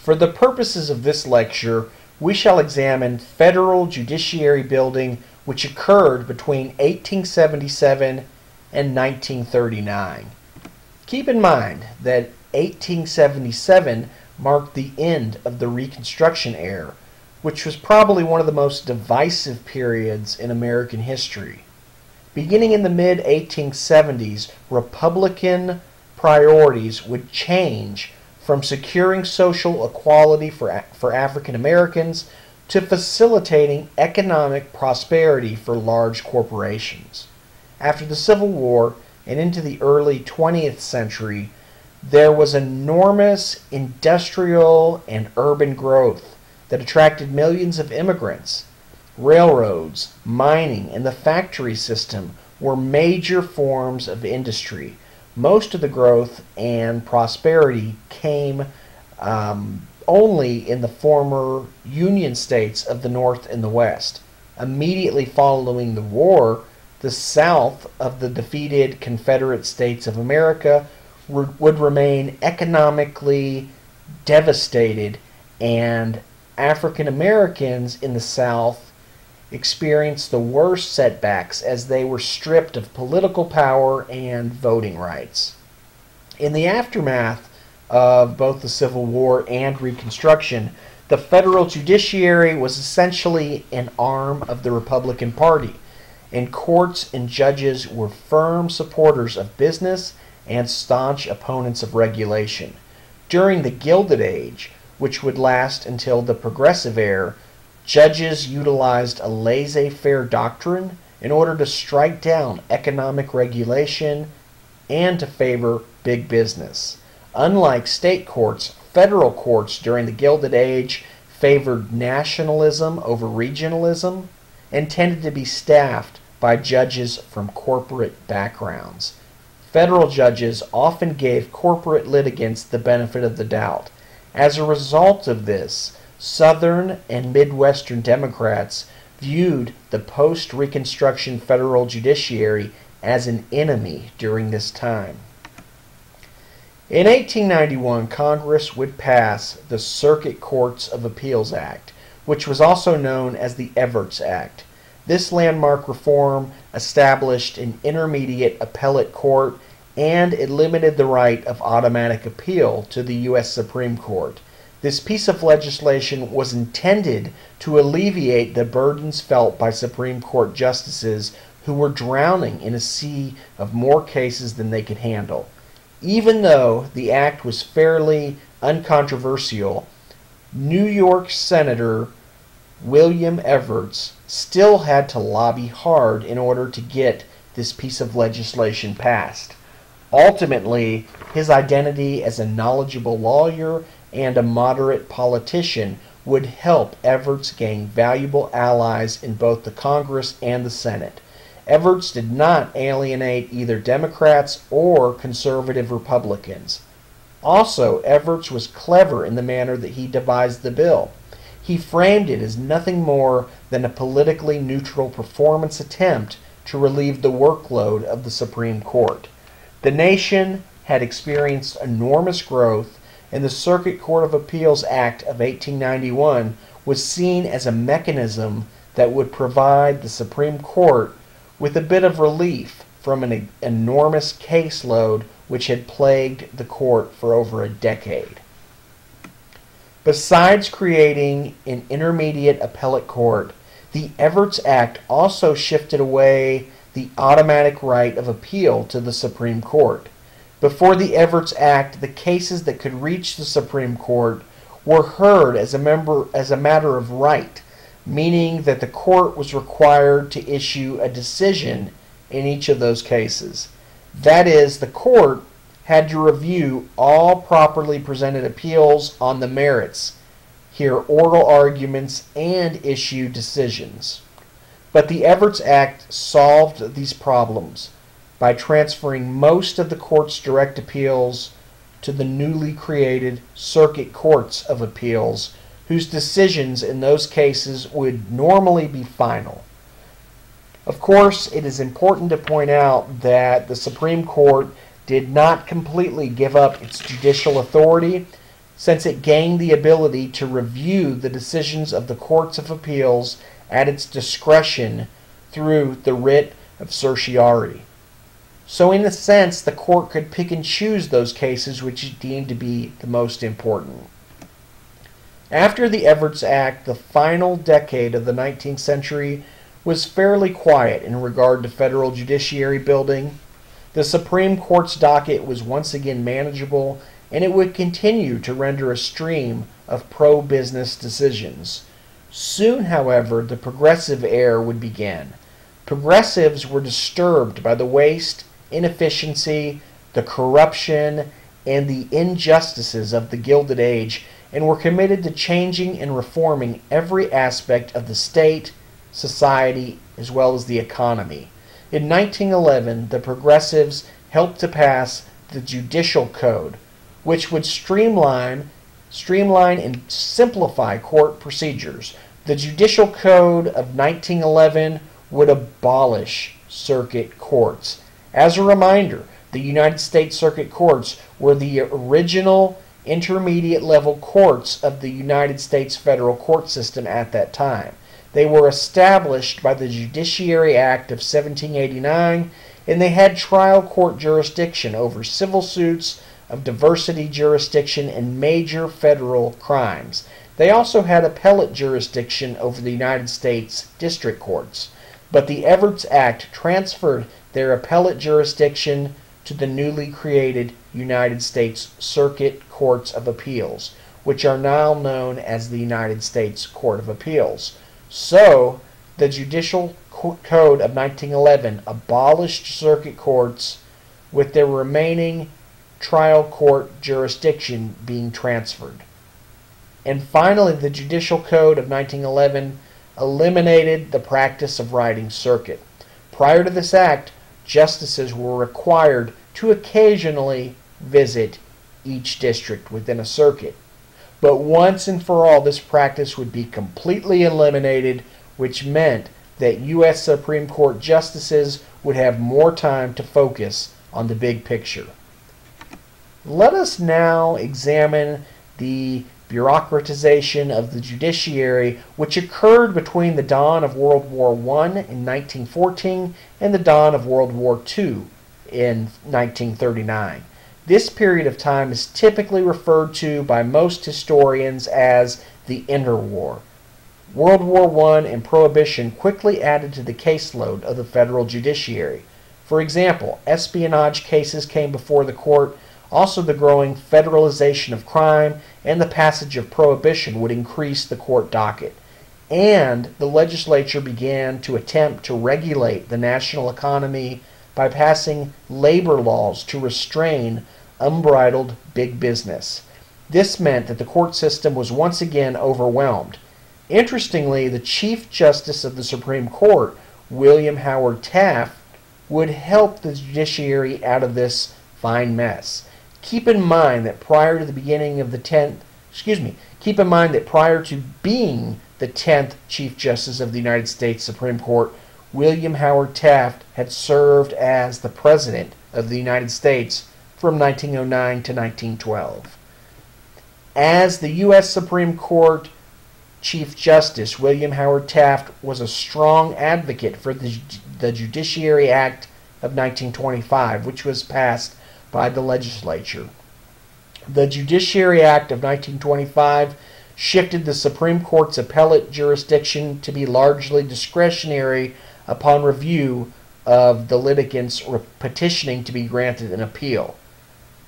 For the purposes of this lecture, we shall examine federal judiciary building which occurred between 1877 and 1939. Keep in mind that 1877 marked the end of the Reconstruction era, which was probably one of the most divisive periods in American history. Beginning in the mid-1870s, Republican priorities would change from securing social equality for African Americans to facilitating economic prosperity for large corporations. After the Civil War and into the early 20th century, there was enormous industrial and urban growth that attracted millions of immigrants. Railroads, mining, and the factory system were major forms of industry. Most of the growth and prosperity came only in the former Union states of the North and the West. Immediately following the war, the South of the defeated Confederate States of America would remain economically devastated, and African Americans in the South experienced the worst setbacks as they were stripped of political power and voting rights. In the aftermath of both the Civil War and Reconstruction, the federal judiciary was essentially an arm of the Republican Party, and courts and judges were firm supporters of business and staunch opponents of regulation. During the Gilded Age, which would last until the Progressive Era, judges utilized a laissez-faire doctrine in order to strike down economic regulation and to favor big business. Unlike state courts, federal courts during the Gilded Age favored nationalism over regionalism and tended to be staffed by judges from corporate backgrounds. Federal judges often gave corporate litigants the benefit of the doubt. As a result of this, Southern and Midwestern Democrats viewed the post-Reconstruction federal judiciary as an enemy during this time. In 1891, Congress would pass the Circuit Courts of Appeals Act, which was also known as the Evarts Act. This landmark reform established an intermediate appellate court, and it limited the right of automatic appeal to the U.S. Supreme Court. This piece of legislation was intended to alleviate the burdens felt by Supreme Court justices who were drowning in a sea of more cases than they could handle. Even though the act was fairly uncontroversial, New York Senator William Evarts still had to lobby hard in order to get this piece of legislation passed. Ultimately, his identity as a knowledgeable lawyer and a moderate politician would help Evarts gain valuable allies in both the Congress and the Senate. Evarts did not alienate either Democrats or conservative Republicans. Also, Evarts was clever in the manner that he devised the bill. He framed it as nothing more than a politically neutral performance attempt to relieve the workload of the Supreme Court. The nation had experienced enormous growth, and the Circuit Court of Appeals Act of 1891 was seen as a mechanism that would provide the Supreme Court with a bit of relief from an enormous caseload which had plagued the court for over a decade. Besides creating an intermediate appellate court, the Evarts Act also shifted away the automatic right of appeal to the Supreme Court. Before the Evarts Act, the cases that could reach the Supreme Court were heard as a matter of right, meaning that the court was required to issue a decision in each of those cases. That is, the court had to review all properly presented appeals on the merits, hear oral arguments, and issue decisions. But the Evarts Act solved these problems by transferring most of the court's direct appeals to the newly created Circuit Courts of Appeals, whose decisions in those cases would normally be final. Of course, it is important to point out that the Supreme Court did not completely give up its judicial authority. since it gained the ability to review the decisions of the courts of appeals at its discretion through the writ of certiorari. So in a sense, the court could pick and choose those cases which it deemed to be the most important. After the Evarts Act, the final decade of the 19th century was fairly quiet in regard to federal judiciary building. The Supreme Court's docket was once again manageable, and it would continue to render a stream of pro-business decisions. Soon, however, the progressive era would begin. Progressives were disturbed by the waste, inefficiency, the corruption, and the injustices of the Gilded Age, and were committed to changing and reforming every aspect of the state, society, as well as the economy. In 1911, the progressives helped to pass the Judicial Code, which would streamline and simplify court procedures. The Judicial Code of 1911 would abolish circuit courts. As a reminder, the United States Circuit Courts were the original intermediate level courts of the United States federal court system at that time. They were established by the Judiciary Act of 1789, and they had trial court jurisdiction over civil suits of diversity jurisdiction and major federal crimes. They also had appellate jurisdiction over the United States district courts. But the Evarts Act transferred their appellate jurisdiction to the newly created United States Circuit Courts of Appeals, which are now known as the United States Court of Appeals. So, the Judicial Code of 1911 abolished circuit courts, with their remaining trial court jurisdiction being transferred. And finally, the Judicial Code of 1911 eliminated the practice of riding circuit. Prior to this act, justices were required to occasionally visit each district within a circuit. But once and for all, this practice would be completely eliminated, which meant that U.S. Supreme Court justices would have more time to focus on the big picture. Let us now examine the bureaucratization of the judiciary, which occurred between the dawn of World War I in 1914 and the dawn of World War II in 1939. This period of time is typically referred to by most historians as the Interwar. World War I and Prohibition quickly added to the caseload of the federal judiciary. For example, espionage cases came before the court. Also, the growing federalization of crime and the passage of Prohibition would increase the court docket. And the legislature began to attempt to regulate the national economy by passing labor laws to restrain unbridled big business. This meant that the court system was once again overwhelmed. Interestingly, the Chief Justice of the Supreme Court, William Howard Taft, would help the judiciary out of this fine mess. Keep in mind that prior to being the 10th Chief Justice of the United States Supreme Court, William Howard Taft had served as the President of the United States from 1909 to 1912. As the U.S. Supreme Court Chief Justice, William Howard Taft was a strong advocate for the Judiciary Act of 1925, which was passed by the legislature. The Judiciary Act of 1925 shifted the Supreme Court's appellate jurisdiction to be largely discretionary upon review of the litigants petitioning to be granted an appeal.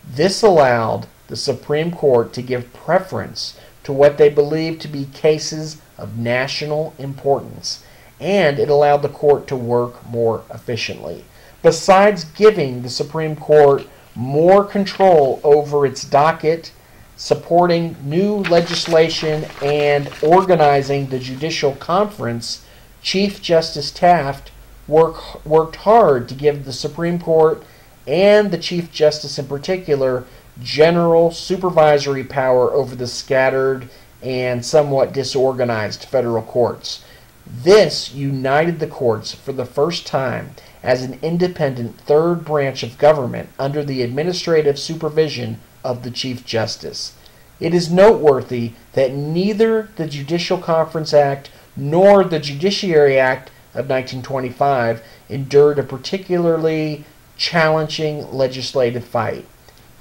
This allowed the Supreme Court to give preference to what they believed to be cases of national importance, and it allowed the court to work more efficiently. Besides giving the Supreme Court more control over its docket, supporting new legislation, and organizing the judicial conference, Chief Justice Taft worked hard to give the Supreme Court, and the Chief Justice in particular, general supervisory power over the scattered and somewhat disorganized federal courts. This united the courts for the first time as an independent third branch of government under the administrative supervision of the Chief Justice. It is noteworthy that neither the Judicial Conference Act nor the Judiciary Act of 1925 endured a particularly challenging legislative fight.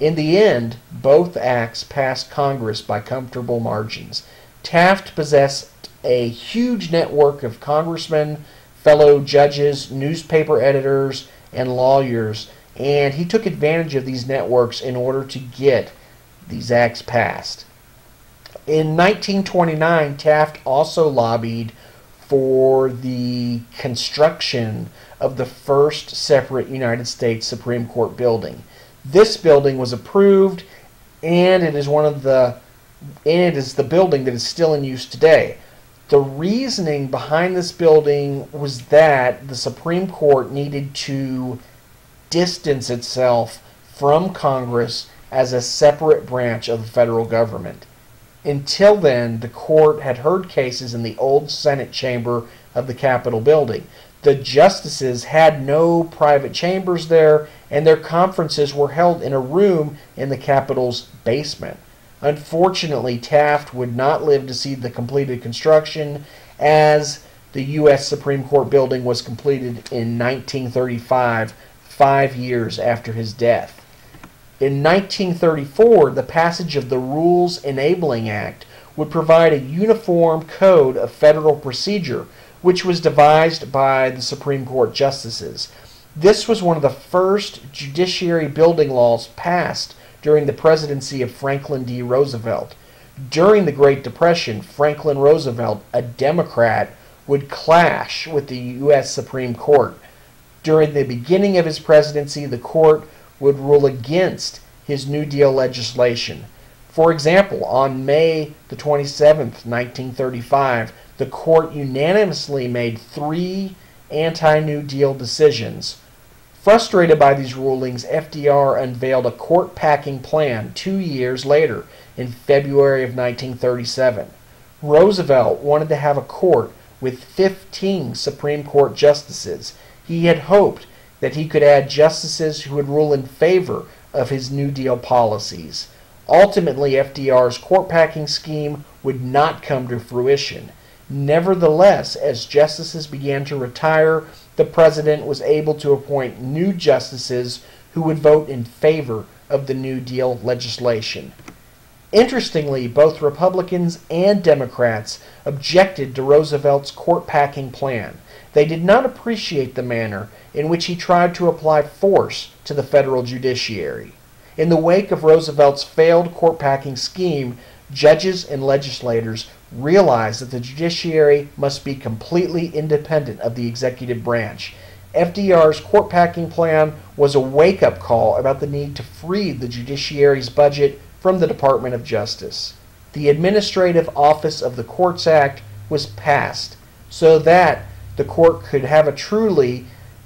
In the end, both acts passed Congress by comfortable margins. Taft possessed a huge network of congressmen, fellow judges, newspaper editors, and lawyers, and he took advantage of these networks in order to get these acts passed. In 1929, Taft also lobbied for the construction of the first separate United States Supreme Court building. This building was approved, and it is the building that is still in use today. The reasoning behind this building was that the Supreme Court needed to distance itself from Congress as a separate branch of the federal government. Until then, the court had heard cases in the old Senate chamber of the Capitol building. The justices had no private chambers there, and their conferences were held in a room in the Capitol's basement. Unfortunately, Taft would not live to see the completed construction, as the U.S. Supreme Court building was completed in 1935, 5 years after his death. In 1934, the passage of the Rules Enabling Act would provide a uniform code of federal procedure, which was devised by the Supreme Court justices. This was one of the first judiciary building laws passed during the presidency of Franklin D. Roosevelt. During the Great Depression, Franklin Roosevelt, a Democrat, would clash with the U.S. Supreme Court. During the beginning of his presidency, the court would rule against his New Deal legislation. For example, on May the 27th, 1935, the court unanimously made 3 anti-New Deal decisions. Frustrated by these rulings, FDR unveiled a court-packing plan 2 years later, in February of 1937. Roosevelt wanted to have a court with 15 Supreme Court justices. He had hoped that he could add justices who would rule in favor of his New Deal policies. Ultimately, FDR's court-packing scheme would not come to fruition. Nevertheless, as justices began to retire, the president was able to appoint new justices who would vote in favor of the New Deal legislation. Interestingly, both Republicans and Democrats objected to Roosevelt's court-packing plan. They did not appreciate the manner in which he tried to apply force to the federal judiciary. In the wake of Roosevelt's failed court-packing scheme, judges and legislators realized that the judiciary must be completely independent of the executive branch. FDR's court-packing plan was a wake-up call about the need to free the judiciary's budget from the Department of Justice. The Administrative Office of the Courts Act was passed so that the court could have a truly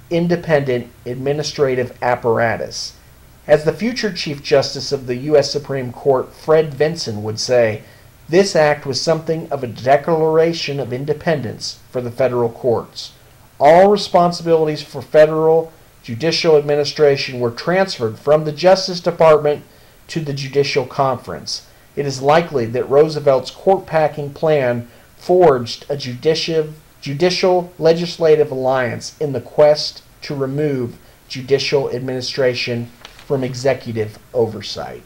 independent administrative apparatus. As the future Chief Justice of the U.S. Supreme Court, Fred Vinson, would say, this act was something of a declaration of independence for the federal courts. All responsibilities for federal judicial administration were transferred from the Justice Department to the Judicial Conference. It is likely that Roosevelt's court-packing plan forged a judicial legislative alliance in the quest to remove judicial administration from executive oversight.